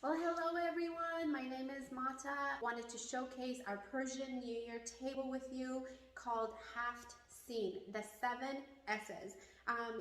Well, hello everyone. My name is Mata. Wanted to showcase our Persian New Year table with you called Haft-Seen, the 7 S's.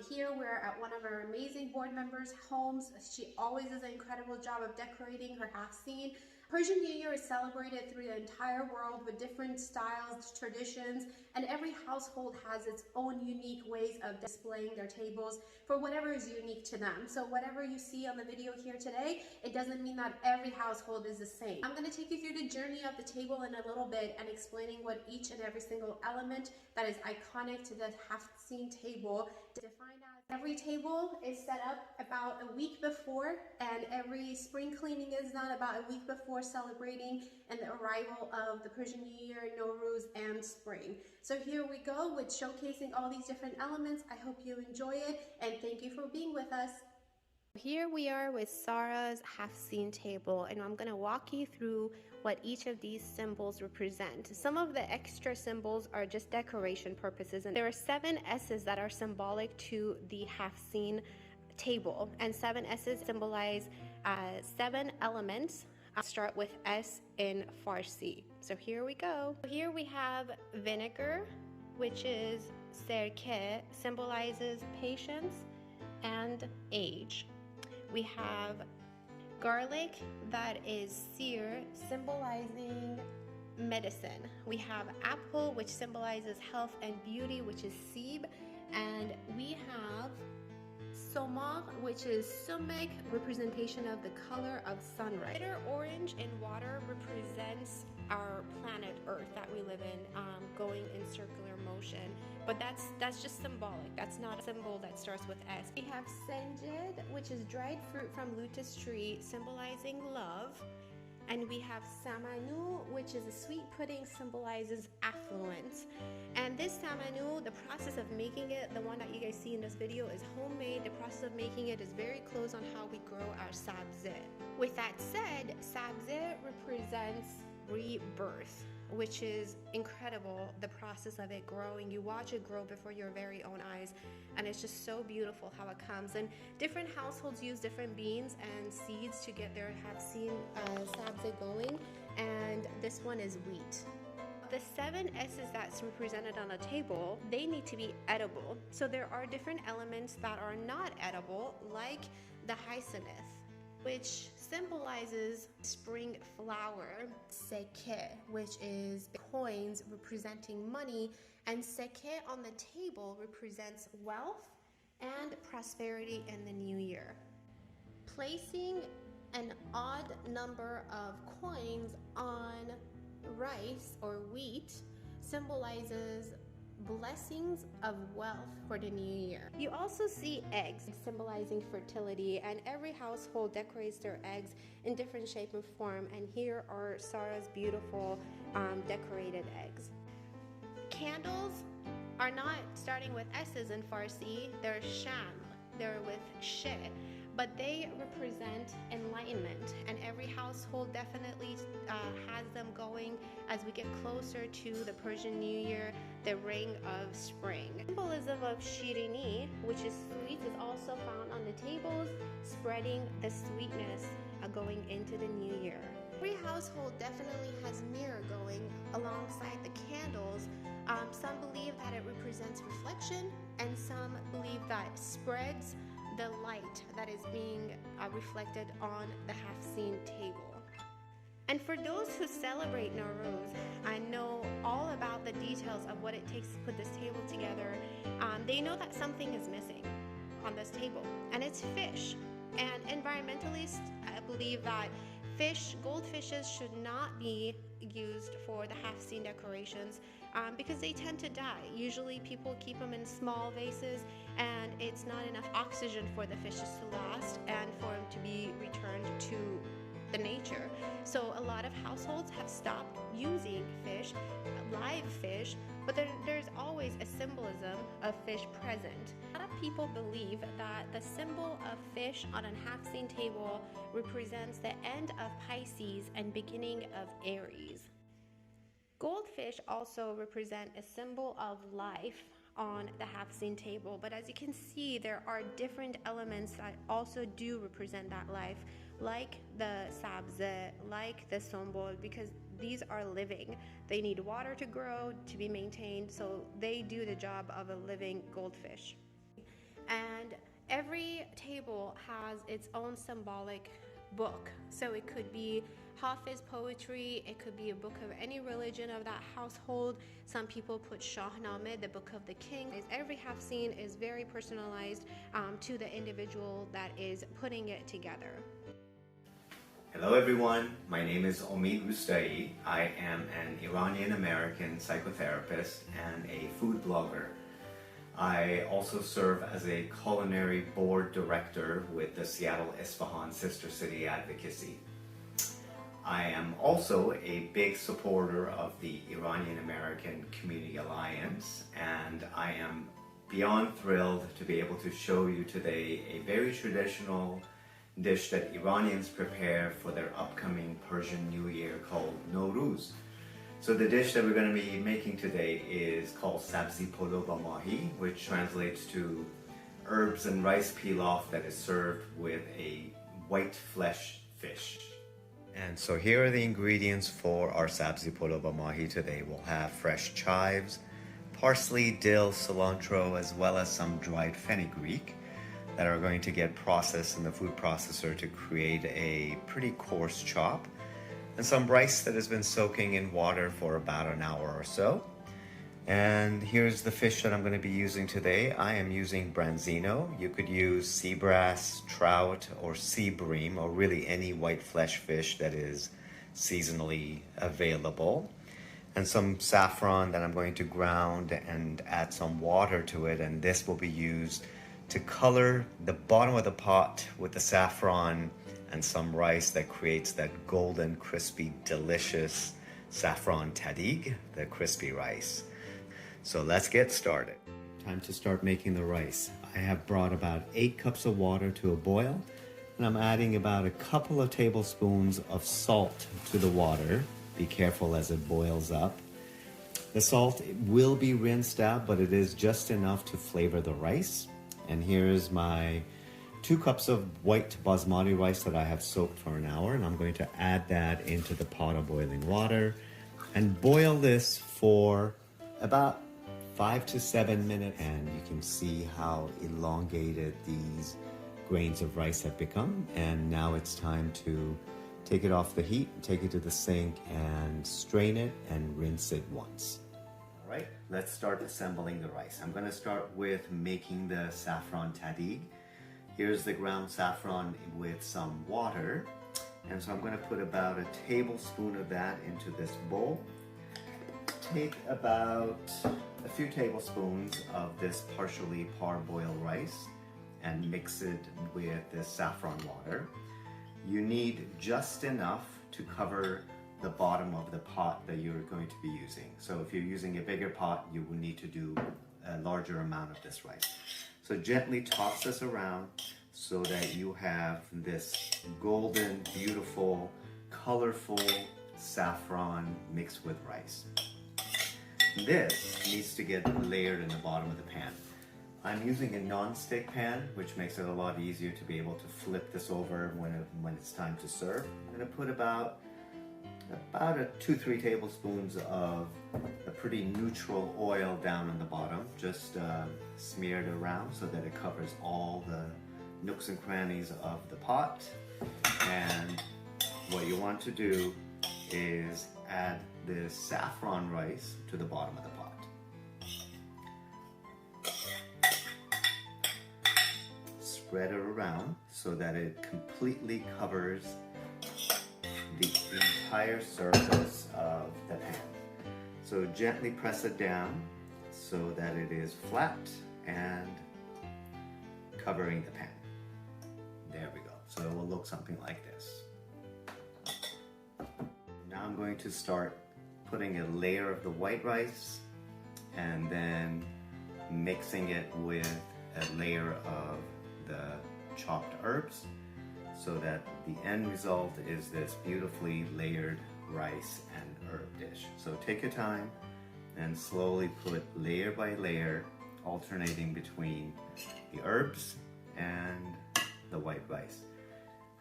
Here we're at one of our amazing board members' homes. She always does an incredible job of decorating her Haft-Seen. Persian New Year is celebrated through the entire world with different styles, traditions, and every household has its own unique ways of displaying their tables for whatever is unique to them. So whatever you see on the video here today, it doesn't mean that every household is the same. I'm going to take you through the journey of the table in a little bit and explaining what each and every single element that is iconic to the Haft-Seen table. To find out, every table is set up about a week before, and every spring cleaning is done about a week before, celebrating and the arrival of the Persian New Year, Nowruz, and spring. So here we go with showcasing all these different elements. I hope you enjoy it, and thank you for being with us. Here we are with Sarah's Haft-Seen table, and I'm going to walk you through what each of these symbols represent. Some of the extra symbols are just decoration purposes, and there are 7 S's that are symbolic to the Haft-Seen table, and 7 S's symbolize 7 elements. I'll start with S in Farsi. So here we go. Here we have vinegar, which is serke, symbolizes patience and age. We have garlic, that is seer, symbolizing medicine. We have apple, which symbolizes health and beauty, which is sib, and we have somar, which is sumek, representation of the color of sunrise. Bitter orange in water represents our planet Earth that we live in, going in circular motion. But that's just symbolic. That's not a symbol that starts with S. We have senjed, which is dried fruit from lotus tree, symbolizing love. And we have samanu, which is a sweet pudding, symbolizes affluence. And this samanu, the process of making it, the one that you guys see in this video, is homemade. The process of making it is very close on how we grow our sabzi. With that said, sabzi represents rebirth, which is incredible, the process of it growing. You watch it grow before your very own eyes, and it's just so beautiful how it comes. And different households use different beans and seeds to get their Haft-Seen sabzi going, and this one is wheat. The 7 S's that's represented on a table, they need to be edible. So there are different elements that are not edible, like the hyacinth, which symbolizes spring flower, seke, which is coins representing money, and seke on the table represents wealth and prosperity in the new year. Placing an odd number of coins on rice or wheat symbolizes blessings of wealth for the new year. You also see eggs symbolizing fertility, and every household decorates their eggs in different shape and form, and here are Sarah's beautiful decorated eggs. Candles are not starting with S's in Farsi, they're sham, they're with she, but they represent enlightenment, and every household definitely has them going as we get closer to the Persian New Year, the ring of spring. Symbolism of shirini, which is sweet, is also found on the tables, spreading the sweetness going into the new year. Every household definitely has mirror going alongside the candles. Some believe that it represents reflection, and some believe that spreads the light that is being reflected on the Haft-Seen table. And for those who celebrate Nowruz and know all about the details of what it takes to put this table together, they know that something is missing on this table, and it's fish. And environmentalists believe that goldfishes should not be used for the Haft-Seen decorations because they tend to die. Usually people keep them in small vases, and it's not enough oxygen for the fishes to last and for them to be returned to the nature. So a lot of households have stopped using fish, live fish, but there's always a symbolism of fish present. A lot of people believe that the symbol of fish on a Haft-Seen table represents the end of Pisces and beginning of Aries. Goldfish also represent a symbol of life on the Haft-Seen table, but as you can see, there are different elements that also do represent that life. like the Sabzi, like the sombol, because these are living. They need water to grow, to be maintained, so they do the job of a living goldfish. And every table has its own symbolic book. So it could be Hafiz poetry, it could be a book of any religion of that household. Some people put Shahnameh, the book of the king. Every Haft-Seen is very personalized to the individual that is putting it together. Hello everyone, my name is Omid Rustai. I am an Iranian American psychotherapist and a food blogger. I also serve as a culinary board director with the Seattle-Isfahan Sister City Advocacy. I am also a big supporter of the Iranian American Community Alliance, and I am beyond thrilled to be able to show you today a very traditional dish that Iranians prepare for their upcoming Persian New Year called Nowruz. So the dish that we're going to be making today is called Sabzi, polo, mahi, which translates to herbs and rice pilaf that is served with a white flesh fish. And so here are the ingredients for our Sabzi, polo, mahi today. We'll have fresh chives, parsley, dill, cilantro, as well as some dried fenugreek that are going to get processed in the food processor to create a pretty coarse chop, and some rice that has been soaking in water for about an hour or so. And here's the fish that I'm going to be using today. I am using branzino. You could use sea bass, trout, or sea bream, or really any white flesh fish that is seasonally available. And some saffron that I'm going to ground and add some water to it, and this will be used to color the bottom of the pot with the saffron and some rice that creates that golden, crispy, delicious saffron tadig, the crispy rice. So let's get started. Time to start making the rice. I have brought about 8 cups of water to a boil, and I'm adding about a couple of tablespoons of salt to the water. Be careful as it boils up. The salt will be rinsed out, but it is just enough to flavor the rice. And here's my 2 cups of white basmati rice that I have soaked for an hour, and I'm going to add that into the pot of boiling water and boil this for about 5 to 7 minutes. And you can see how elongated these grains of rice have become. And now it's time to take it off the heat, take it to the sink and strain it and rinse it once. All right, let's start assembling the rice. I'm going to start with making the saffron tadig. Here's the ground saffron with some water. And so I'm going to put about a tablespoon of that into this bowl. Take about a few tablespoons of this partially parboiled rice and mix it with this saffron water. You need just enough to cover the bottom of the pot that you're going to be using. So if you're using a bigger pot, you will need to do a larger amount of this rice. So gently toss this around so that you have this golden, beautiful, colorful saffron mixed with rice. This needs to get layered in the bottom of the pan. I'm using a non-stick pan, which makes it a lot easier to be able to flip this over when it's time to serve. I'm going to put about 2-3 tablespoons of a pretty neutral oil down on the bottom, just smeared around so that it covers all the nooks and crannies of the pot. And what you want to do is add this saffron rice to the bottom of the pot. Spread it around so that it completely covers the entire surface of the pan. So gently press it down so that it is flat and covering the pan. There we go. So it will look something like this. Now I'm going to start putting a layer of the white rice and then mixing it with a layer of the chopped herbs so that the end result is this beautifully layered rice and herb dish. So take your time and slowly put layer by layer, alternating between the herbs and the white rice.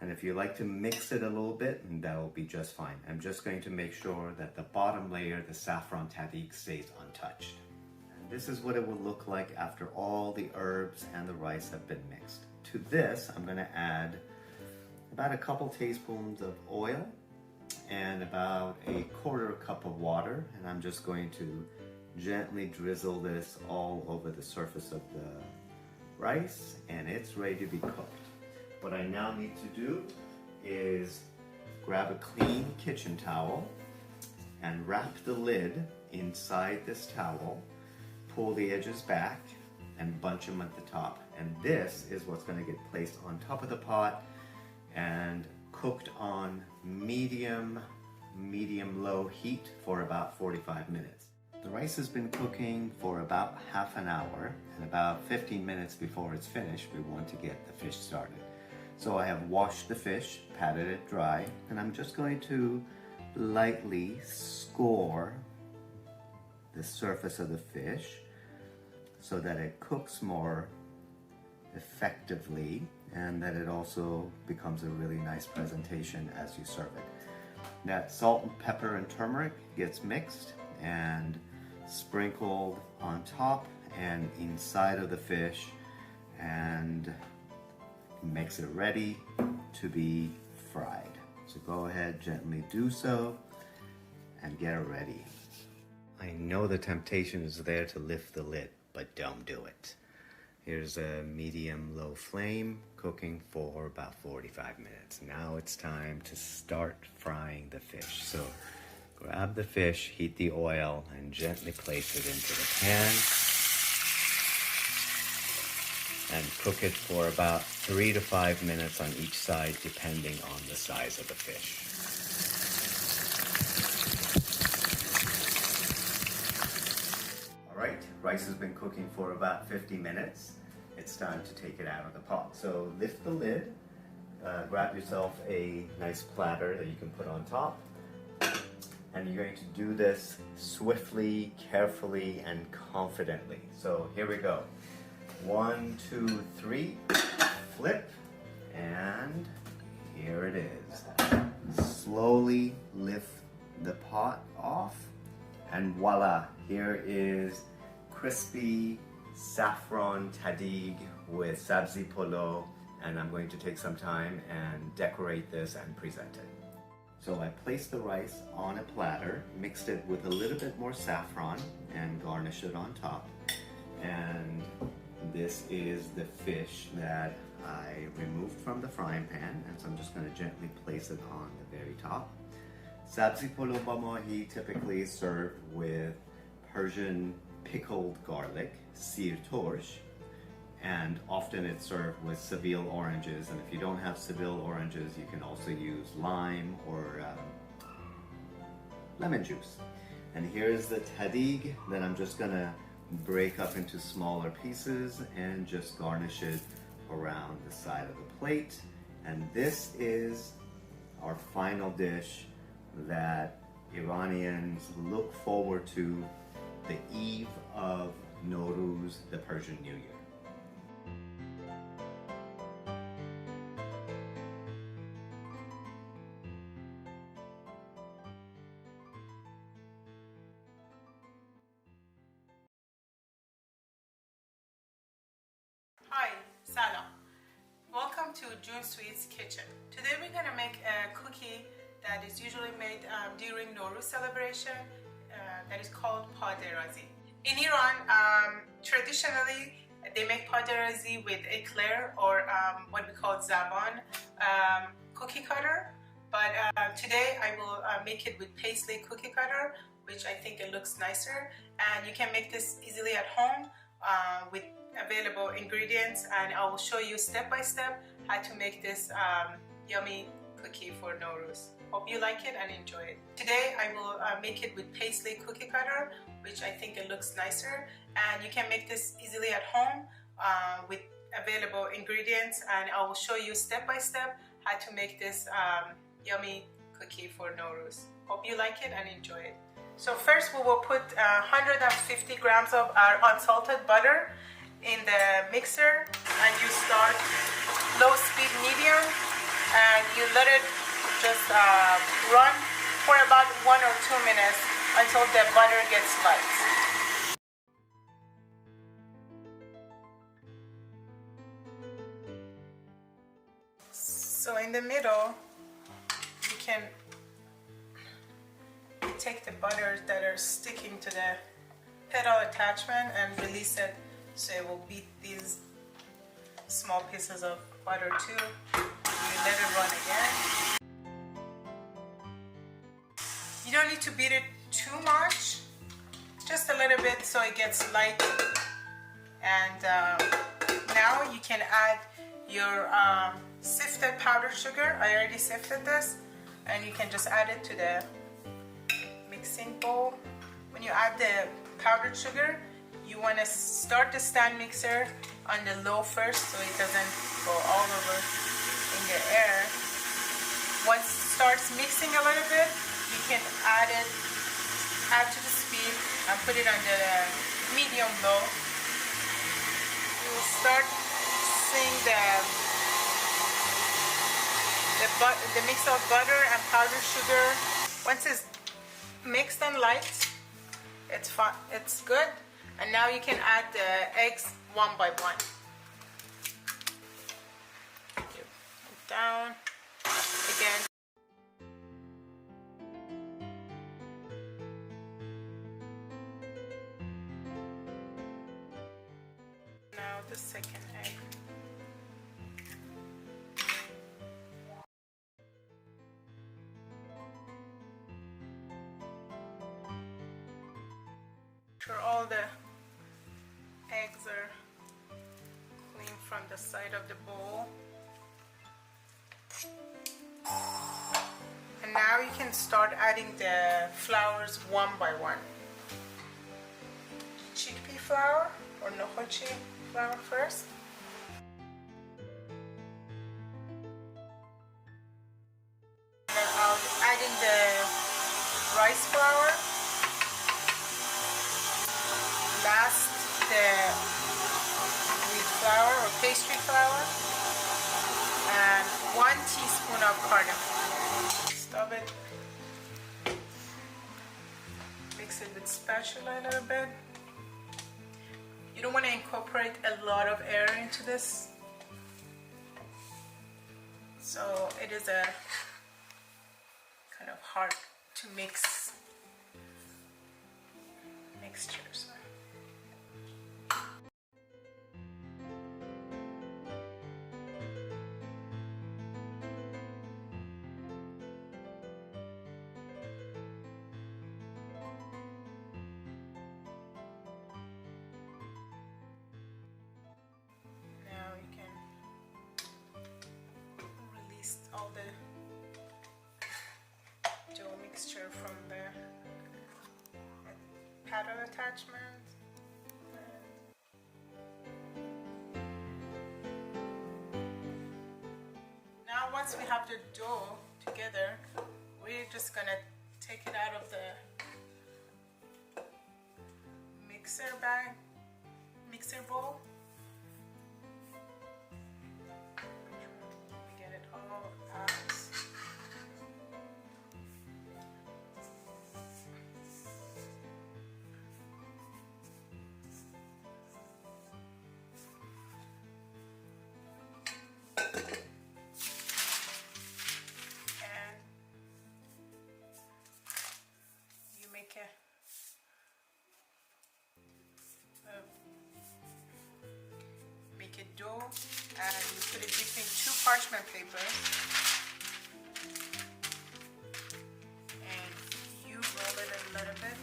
And if you like to mix it a little bit, that will be just fine. I'm just going to make sure that the bottom layer, the saffron tahdig, stays untouched. And this is what it will look like after all the herbs and the rice have been mixed. To this, I'm going to add about a couple tablespoons of oil and about a quarter cup of water. And I'm just going to gently drizzle this all over the surface of the rice, and it's ready to be cooked. What I now need to do is grab a clean kitchen towel and wrap the lid inside this towel, pull the edges back, and bunch them at the top. And this is what's going to get placed on top of the pot and cooked on medium-low heat for about 45 minutes. The rice has been cooking for about half an hour, and about 15 minutes before it's finished, we want to get the fish started. So I have washed the fish, patted it dry, and I'm just going to lightly score the surface of the fish so that it cooks more effectively and that it also becomes a really nice presentation as you serve it. That salt and pepper and turmeric gets mixed and sprinkled on top and inside of the fish, and makes it ready to be fried. So go ahead, gently do so and get it ready. I know the temptation is there to lift the lid, but don't do it. Here's a medium-low flame cooking for about 45 minutes. Now it's time to start frying the fish. So grab the fish, heat the oil, and gently place it into the pan. And cook it for about 3 to 5 minutes on each side, depending on the size of the fish. All right, rice has been cooking for about 50 minutes. It's time to take it out of the pot. So lift the lid, grab yourself a nice platter that you can put on top. And you're going to do this swiftly, carefully, and confidently. So here we go. 1, 2, 3, flip, and here it is. Slowly lift the pot off, and voila, here is crispy saffron tahdig with Sabzi polo, and I'm going to take some time and decorate this and present it. So I placed the rice on a platter, mixed it with a little bit more saffron, and garnished it on top. And this is the fish that I removed from the frying pan, and so I'm just going to gently place it on the very top. Sabzi polo ba mahi typically is served with Persian pickled garlic, sir torsh, and often it's served with Seville oranges. And if you don't have Seville oranges, you can also use lime or lemon juice. And here's the tahdig that I'm just going to break up into smaller pieces and just garnish it around the side of the plate. And this is our final dish that Iranians look forward to the eve of Nowruz, the Persian New Year. Hi, Salam. Welcome to June Sweet's Kitchen. Today we're going to make a cookie that is usually made during Nowruz celebration that is called paderazi. In Iran, traditionally they make paderazi with eclair or what we call zaban cookie cutter, but today I will make it with paisley cookie cutter, which I think it looks nicer, and you can make this easily at home with available ingredients, and I will show you step by step how to make this yummy cookie for Nowruz. Hope you like it and enjoy it. Today I will make it with paisley cookie cutter, which I think it looks nicer, and you can make this easily at home with available ingredients, and I will show you step by step how to make this yummy cookie for Nowruz. Hope you like it and enjoy it. So first we will put 150 grams of our unsalted butter in the mixer, and you start low speed medium and you let it just run for about 1 or 2 minutes until the butter gets light. So in the middle, you can take the butters that are sticking to the pedal attachment and release it, so it will beat these small pieces of butter too. You let it run again. You don't need to beat it too much, just a little bit so it gets light. And now you can add your sifted powdered sugar. I already sifted this, and you can just add it to the mixing bowl. When you add the powdered sugar, you want to start the stand mixer on the low first so it doesn't go all over in the air. Once it starts mixing a little bit, you can add to the speed and put it on the medium low. You will start seeing the mix of butter and powdered sugar. Once it's mixed and light, it's fun, it's good. And now you can add the eggs one by one. You put down again. Now the second egg. Sure, all the eggs are clean from the side of the bowl. And now you can start adding the flours one by one. Chickpea flour or nohochi flour first. And then I'll be adding the rice flour. Last, the wheat flour or pastry flour, and 1 teaspoon of cardamom. Stop it. Mix it with spatula a little bit. You don't want to incorporate a lot of air into this, so it is a kind of hard to mix mixtures. All the dough mixture from the paddle attachment. Now once we have the dough together, we're just gonna take it out of the mixer bowl. Get it all out. And you make a dough, and you put it between 2 parchment papers, and you roll it a little bit.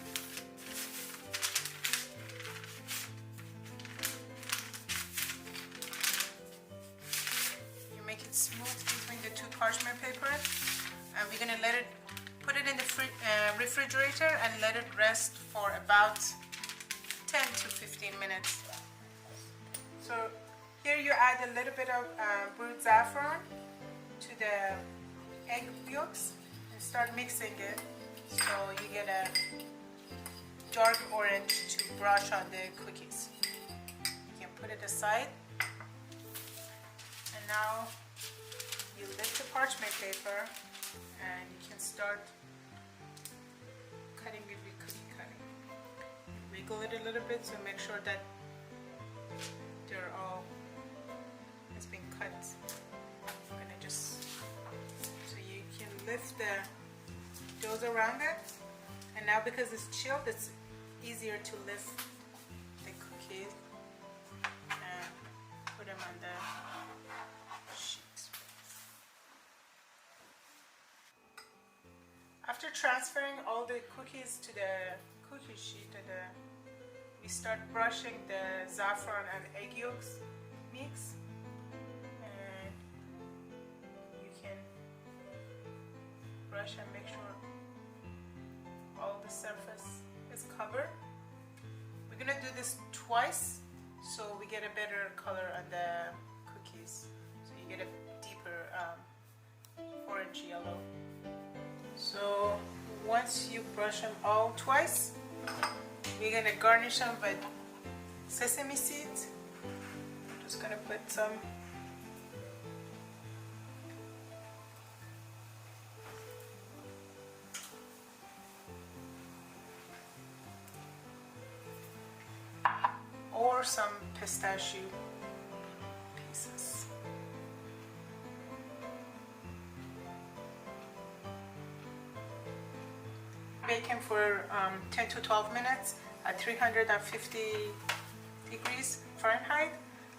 You make it smooth between the 2 parchment papers, and we're gonna put it in the refrigerator and let it rest for about 10 to 15 minutes. So here you add a little bit of brewed saffron to the egg yolks and start mixing it so you get a dark orange to brush on the cookies. You can put it aside. And now you lift the parchment paper and you can start cutting with your cookie cutting. Wiggle it a little bit to make sure that they're all has been cut. I'm gonna just so you can lift the doughs around it, and now because it's chilled, it's easier to lift the cookies and put them on the sheet. After transferring all the cookies to the cookie sheet, we start brushing the saffron and egg yolks mix, and you can brush and make sure all the surface is covered. We're gonna do this twice so we get a better color on the cookies, so you get a deeper orange yellow. So once you brush them all twice, we're gonna garnish them with sesame seeds. I'm just gonna put some. Or some pistachio pieces. Bake them for 10 to 12 minutes at 350 degrees Fahrenheit,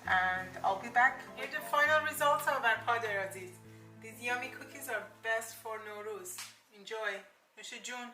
and I'll be back with the final results of our padarazis. These yummy cookies are best for Nowruz. Enjoy. Nosh Jun.